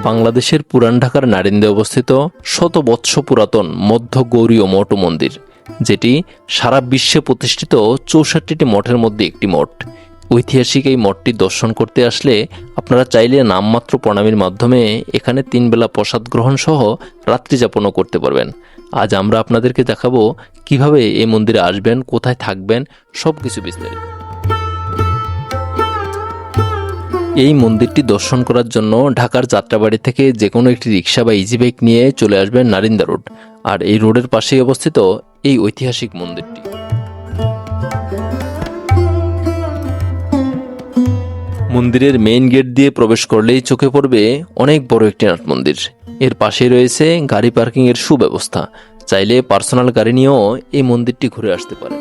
বাংলাদেশের পুরান ঢাকার নারিন্দে অবস্থিত শত বৎস পুরাতন মধ্য গৌরীয় মঠ ও মন্দির, যেটি সারা বিশ্বে প্রতিষ্ঠিত ৬৪টি মঠের মধ্যে একটি মঠ। ঐতিহাসিক এই মঠটি দর্শন করতে আসলে আপনারা চাইলে নামমাত্র প্রণামীর মাধ্যমে এখানে ৩ বেলা প্রসাদ গ্রহণ সহ রাত্রি যাপনও করতে পারবেন। আজ আমরা আপনাদেরকে দেখাবো কিভাবে এই মন্দিরে আসবেন, কোথায় থাকবেন, সব কিছু বিস্তারিত। এই মন্দিরটি দর্শন করার জন্য ঢাকার যাত্রাবাড়ি থেকে যে কোনো একটি রিক্সা বা ইজি বাইক নিয়ে চলে আসবেন নারিন্দা রোড, আর এই রোডের পাশেই অবস্থিত এই ঐতিহাসিক মন্দিরটি। মন্দিরের মেইন গেট দিয়ে প্রবেশ করলেই চোখে পড়বে অনেক বড় একটি নাট মন্দির। এর পাশেই রয়েছে গাড়ি পার্কিং এর সুব্যবস্থা। চাইলে পার্সোনাল গাড়ি নিয়েও এই মন্দিরটি ঘুরে আসতে পারে।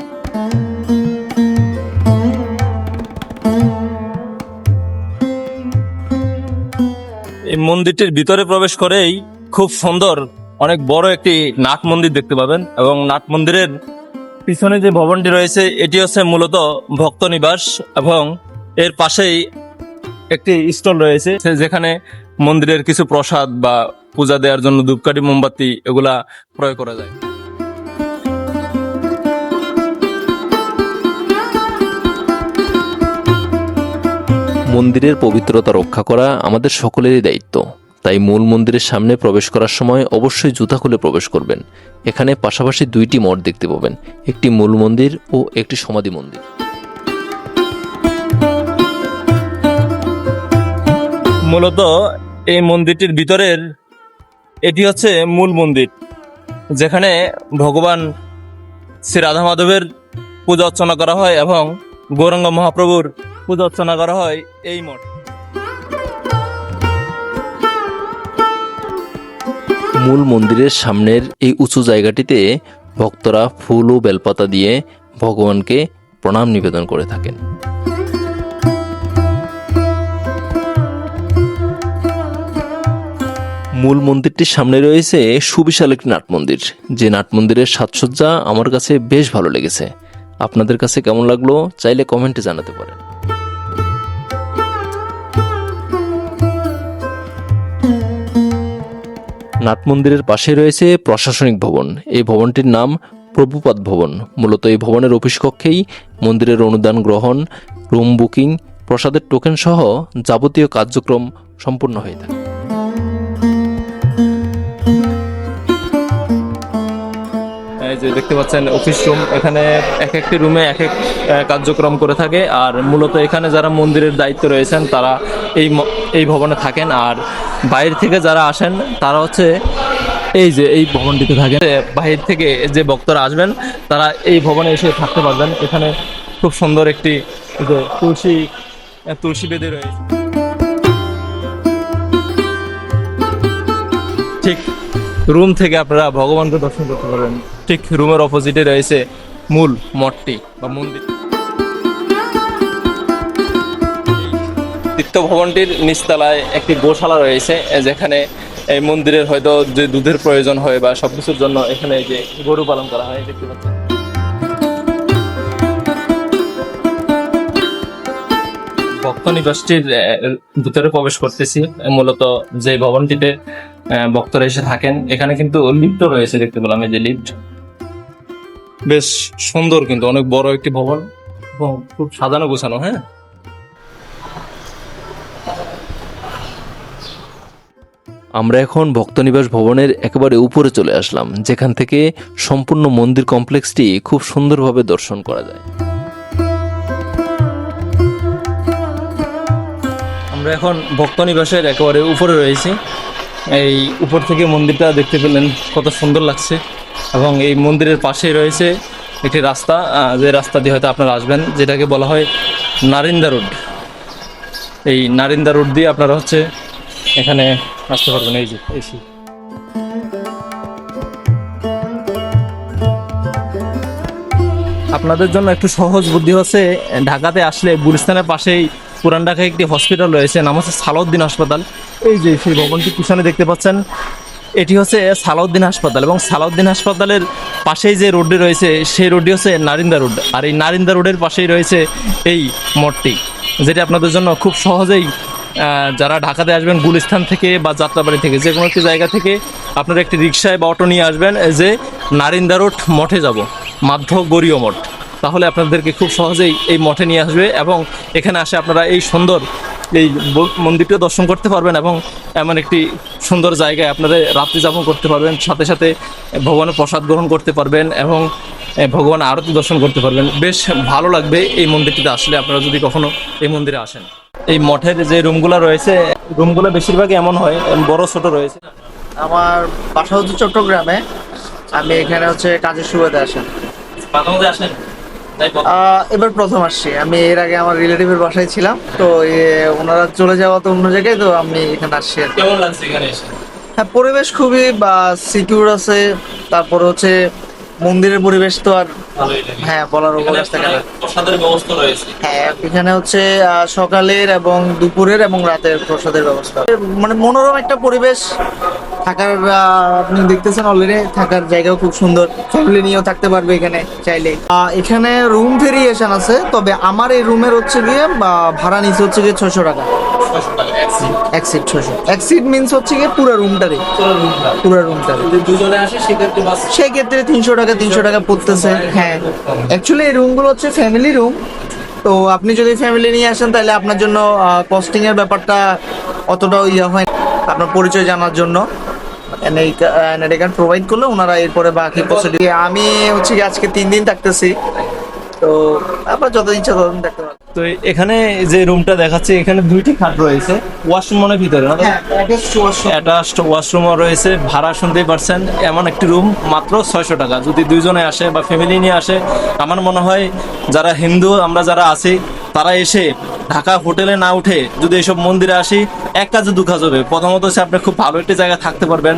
এই মন্দিরটির ভিতরে প্রবেশ করেই খুব সুন্দর অনেক বড় একটি নাট মন্দির দেখতে পাবেন, এবং নাট মন্দিরের পিছনে যে ভবনটি রয়েছে এটি হচ্ছে মূলত ভক্ত নিবাস, এবং এর পাশেই একটি স্টল রয়েছে যেখানে মন্দিরের কিছু প্রসাদ বা পূজা দেওয়ার জন্য ধূপকাঠি, মোমবাতি এগুলা ক্রয় করা যায়। মন্দিরের পবিত্রতা রক্ষা করা আমাদের সকলেরই দায়িত্ব। তাই মূল মন্দিরের সামনে প্রবেশ করার সময় অবশ্যই জুতা খুলে প্রবেশ করবেন। এখানে পাশাপাশি 2টি মঠ দেখতে পাবেন, একটি মূল মন্দির ও একটি সমাধি মন্দির। মূলত এই মন্দিরটির ভিতরের এটি হচ্ছে মূল মন্দির, যেখানে ভগবান শ্রী রাধা মাধবের পূজা অর্চনা করা হয় এবং গৌরাঙ্গ মহাপ্রভুর পূজা অর্চনা করা হয় এই মঠ। মূল মন্দিরের সামনের এই উঁচু জায়গাটিতে ভক্তরা ফুল ও বেলপাতা দিয়ে ভগবানকে প্রণাম নিবেদন করে থাকেন। মূল মন্দিরটির সামনে রয়েছে সুবিশাল একটি নাট মন্দির, যে নাট মন্দিরের সাজসজ্জা আমার কাছে বেশ ভালো লেগেছে। আপনাদের কাছে কেমন লাগলো চাইলে কমেন্টে জানাতে পারেন। নাট মন্দিরের পাশে রয়েছে প্রশাসনিক ভবন। এই ভবনটির নাম প্রভুপাদ ভবন। মূলত এই ভবনের অফিস কক্ষেই মন্দিরের অনুদান গ্রহণ, রুম বুকিং, প্রসাদের টোকেন সহ যাবতীয় কার্যক্রম সম্পূর্ণ হয়ে থাকে। এই যে দেখতে পাচ্ছেন অফিস রুম, এখানে এক একটি রুমে এক এক কার্যক্রম করে থাকে, আর মূলত এখানে যারা মন্দিরের দায়িত্ব রয়েছেন তারা এই ভবনে থাকেন, আর বাইরে থেকে যারা আসেন তারা হচ্ছে এই ভবনটিতে থাকেন। বাইরে থেকে যে ভক্তরা আসবেন তারা এই ভবনে এসে থাকতে পারবেন। এখানে খুব সুন্দর একটি যে তুলসী বেদি রয়েছে। ঠিক রুম থেকে আপনারা ভগবানকে দর্শন করতে পারবেন। ঠিক রুমের অপোজিটে রয়েছে মূল মঠটি বা মন্দির। তীর্থ ভবনটির নিচতলায় একটি গোশালা রয়েছে, যেখানে এই মন্দিরের হয়তো যে দুধের প্রয়োজন হয় বা সবকিছুর জন্য এখানে যে গরু পালন করা হয় দেখতে পাচ্ছেন। ভক্ত নিবাসটির ভিতরে প্রবেশ করতেছি। মূলত যে ভবনটিতে ভক্তরা এসে থাকেন এখানে কিন্তু লিফটও রয়েছে দেখতে পেলাম। এই যে লিফট বেশ সুন্দর, কিন্তু অনেক বড় একটি ভবন এবং খুব সাজানো গোছানো। হ্যাঁ, আমরা এখন ভক্তনিবাস ভবনের একেবারে উপরে চলে আসলাম, যেখান থেকে সম্পূর্ণ মন্দির কমপ্লেক্সটি খুব সুন্দরভাবে দর্শন করা যায়। আমরা এখন ভক্তনিবাসের একেবারে উপরে রয়েছি। এই উপর থেকে মন্দিরটা দেখতে পেলেন কত সুন্দর লাগছে, এবং এই মন্দিরের পাশেই রয়েছে একটি রাস্তা, যে রাস্তা দিয়ে হয়তো আপনারা আসবেন, যেটাকে বলা হয় নারিন্দা রোড। এই নারিন্দা রোড দিয়ে আপনারা হচ্ছে এখানে আসতে পারবেন। এই যে এসি আপনাদের জন্য একটু সহজ বুদ্ধি হচ্ছে, ঢাকাতে আসলে গুলিস্তানের পাশেই পুরান ঢাকায় একটি হসপিটাল রয়েছে, নাম হচ্ছে সালাউদ্দিন হাসপাতাল। এই যে সেই ভবনটি পিছনে দেখতে পাচ্ছেন, এটি হচ্ছে সালাউদ্দিন হাসপাতাল, এবং সালাউদ্দিন হাসপাতালের পাশেই যে রোডটি রয়েছে সেই রোডটি হচ্ছে নারিন্দা রোড, আর এই নারিন্দা রোডের পাশেই রয়েছে এই মঠটি, যেটি আপনাদের জন্য খুব সহজেই যারা ঢাকাতে আসবেন গুলিস্তান থেকে বা যাত্রাবাড়ি থেকে যে কোনো একটি জায়গা থেকে আপনারা একটি রিক্সায় বা অটো নিয়ে আসবেন যে নারিন্দা রোড মঠে যাব, মাধ্য গৌরীয় মঠ, তাহলে আপনাদেরকে খুব সহজেই এই মঠে নিয়ে আসবে এবং এখানে আসে আপনারা এই সুন্দর এই মন্দিরটিও দর্শন করতে পারবেন এবং এমন একটি সুন্দর জায়গায় আপনারা রাত্রি যাপন করতে পারবেন, সাথে সাথে ভগবানের প্রসাদ গ্রহণ করতে পারবেন এবং ভগবানের আরতি দর্শন করতে পারবেন। বেশ ভালো লাগবে এই মন্দিরটিতে আসলে, আপনারা যদি কখনো এই মন্দিরে আসেন। এই মঠের যে রুমগুলো রয়েছে, রুমগুলো বেশিরভাগই এমন হয় বড় ছোট রয়েছে। আমার বাসা হচ্ছে চট্টগ্রামে, আমি এখানে হচ্ছে কাজের সুবাদে আসেন। মাঝে মাঝে আসেন? এবার প্রথম আসছি, আমি এর আগে আমার রিলেটিভের বাসায় ছিলাম, তো ওনারা চলে যাওয়া তো অন্য জায়গায়, তো আমি এখানে আসছি আর কি। কেমন লাগছে এখানে এসে? হ্যাঁ, পরিবেশ খুবই সিকিউর আছে, তারপর হচ্ছে মন্দিরের পরিবেশ তো আর ভালোই লাগে। হ্যাঁ বলার অবকাশ থাকে না। প্রসাদের ব্যবস্থা রয়েছে। হ্যাঁ, এখানে হচ্ছে সকালের এবং দুপুরের এবং রাতের প্রসাদের ব্যবস্থা, মানে মনোরম একটা পরিবেশ থাকার। আপনি দেখতেছেন অলরেডি থাকার জায়গাও খুব সুন্দর, ফ্যামিলি নিয়েও থাকতে পারবে এখানে চাইলে। এখানে রুম ভেরিয়েশন আছে, তবে আমার এই রুমের হচ্ছে গিয়ে ভাড়া নিচ্ছে হচ্ছে গিয়ে 600 টাকা। এক্সিট 600, এক্সিট মিন্স হচ্ছে গিয়ে পুরো রুমটারই, পুরো রুমটারই। যদি দুজনে আসে সেক্ষেত্রে বাস সেই ক্ষেত্রে 300 টাকা পড়তেছে। হ্যাঁ, অ্যাকচুয়ালি এই রুমগুলো হচ্ছে ফ্যামিলি রুম, তো আপনি যদি ফ্যামিলি নিয়ে আসেন তাহলে আপনার জন্য কস্টিং এর ব্যাপারটা অতটাও হয় না। আপনার পরিচয় জানার জন্য এনআইডি কার্ড প্রোভাইড করলে ওনারা এরপরে বাকি প্রসিডিউর। আমি হচ্ছে কি আজকে 3 দিন থাকতেছি, তো আপনার যত ইচ্ছা ততদিন থাকতে পারেন। তো এখানে যে রুমটা দেখাচ্ছে এখানে 2টি খাট রয়েছে, ওয়াশরুম মনে ভিতরে না? হ্যাঁ, অ্যাটাচড ওয়াশরুমও রয়েছে। ভাড়া শুনতেই পারছেন, এমন একটি রুম মাত্র 600 টাকা। যদি দুইজনে আসে বা ফ্যামিলি নিয়ে আসে, আমার মনে হয় যারা হিন্দু আমরা যারা আছি তারা এসে ঢাকা হোটেলে না উঠে যদি এইসব মন্দিরে আসি, এক কাজে দু কাজ হবে। প্রথমত হচ্ছে আপনি খুব ভালো একটি জায়গায় থাকতে পারবেন,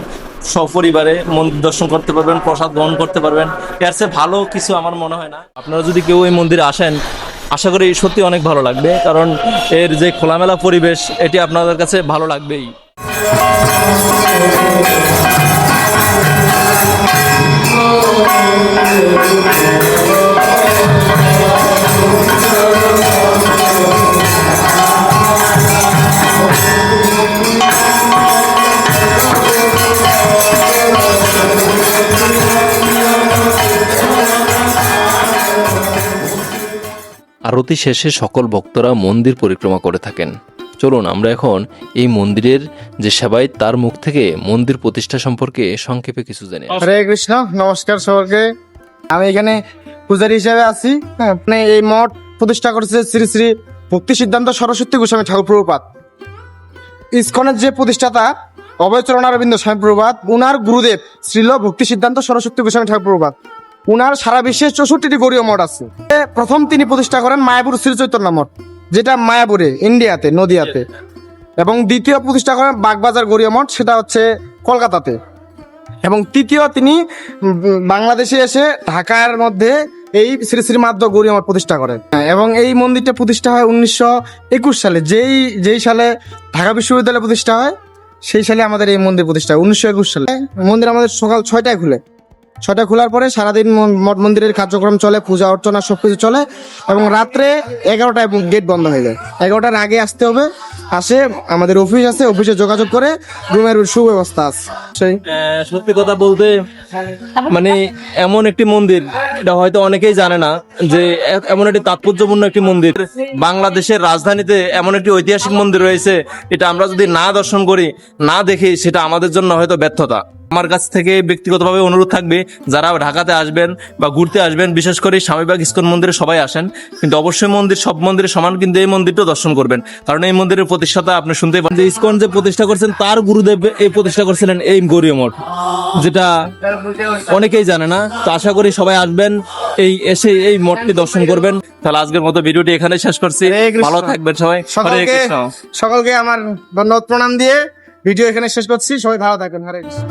সপরিবারে মন্দির দর্শন করতে পারবেন, প্রসাদ গ্রহণ করতে পারবেন। এর চেয়ে ভালো কিছু আমার মনে হয় না। আপনারা যদি কেউ এই মন্দিরে আসেন, আশা করি সত্যি অনেক ভালো লাগবে, কারণ এর যে খোলামেলা পরিবেশ এটি আপনাদের কাছে ভালো লাগবেই। আরতি শেষে সকল ভক্তরা মন্দির পরিক্রমা করে থাকেন। চলুন আমরা এখন এই মন্দিরের যে সেবায়ত তার মুখ থেকে মন্দির প্রতিষ্ঠা সম্পর্কে সংক্ষেপে কিছু জানি। হরে কৃষ্ণ, নমস্কার সবাইকে। আমি এখানে পূজারী হিসেবে আছি। মানে এই মঠ প্রতিষ্ঠা করেছে শ্রী শ্রী ভক্তি সিদ্ধান্ত সরস্বতী গোস্বামী ঠাকুর প্রভুপাদ। ইসকনের যে প্রতিষ্ঠাতা অভয়চরণ অরবিন্দ স্বামী প্রভুপাদ, উনার গুরুদেব শ্রীল ভক্তি সিদ্ধান্ত সরস্বতী গোস্বামী ঠাকুর প্রভুপাদ। উনার সারা বিশ্বে 64টি গৌড়ীয় মঠ আছে। প্রথম তিনি প্রতিষ্ঠা করেন মায়াপুর শ্রী চৈতন্য মঠ, যেটা মায়াপুরে ইন্ডিয়াতে নদিয়াতে, এবং দ্বিতীয় প্রতিষ্ঠা করেন বাগবাজার গৌড়ীয় মঠ, সেটা হচ্ছে কলকাতাতে, এবং তৃতীয় তিনি বাংলাদেশে এসে ঢাকার মধ্যে এই শ্রী শ্রী মাধ্য গৌরী মঠ প্রতিষ্ঠা করেন। এবং এই মন্দিরটা প্রতিষ্ঠা হয় 1921 সালে। যেই সালে ঢাকা বিশ্ববিদ্যালয় প্রতিষ্ঠা হয় সেই সালে আমাদের এই মন্দির প্রতিষ্ঠা হয় 1921 সালে। মন্দির আমাদের সকাল 6টায় খুলে, 6টায় খোলার পরে সারাদিন মঠ মন্দিরের কার্যক্রম চলে, পূজা অর্চনা সবকিছু চলে, এবং রাত্রে 11টায় গেট বন্ধ হয়ে যায়। 11টার আগে আসতে হবে। আসে আমাদের অফিস আছে, অফিসে যোগাযোগ করে রুমের সুব্যবস্থা আছে। সেই সত্যি কথা বলতে মানে এমন একটি মন্দির, এটা হয়তো অনেকেই জানে না যে এমন একটি তাৎপর্যপূর্ণ একটি মন্দির। বাংলাদেশের রাজধানীতে এমন একটি ঐতিহাসিক মন্দির রয়েছে, এটা আমরা যদি না দর্শন করি, না দেখি, সেটা আমাদের জন্য হয়তো ব্যর্থতা। আমার কাছ থেকে ব্যক্তিগতভাবে অনুরোধ থাকবে, যারা ঢাকাতে আসবেন বা ঘুরতে আসবেন, বিশেষ করে স্বামীবাগ ইসকন মন্দিরে সবাই আসেন, কিন্তু অবশ্যই সব মন্দিরের সমান কিন্তু এই মন্দিরটা দর্শন করবেন, কারণ এই মন্দিরের প্রতিষ্ঠাতা আপনি শুনতে পারেন যে ইসকন যে প্রতিষ্ঠা করছেন তার গুরুদেব এই প্রতিষ্ঠা করেছিলেন এই গৌরীয় মঠ, যেটা অনেকেই জানে না। তো আশা করি সবাই আসবেন, এসে এই মঠটি দর্শন করবেন। তাহলে আজকের মতো ভিডিওটি এখানে শেষ করছি। ভালো থাকবেন সবাই। হরে কৃষ্ণ। সকলকে আমার ধন্যবাদ প্রণাম দিয়ে ভিডিও এখানে শেষ করছি। সবাই ভালো থাকবেন। হরে কৃষ্ণ।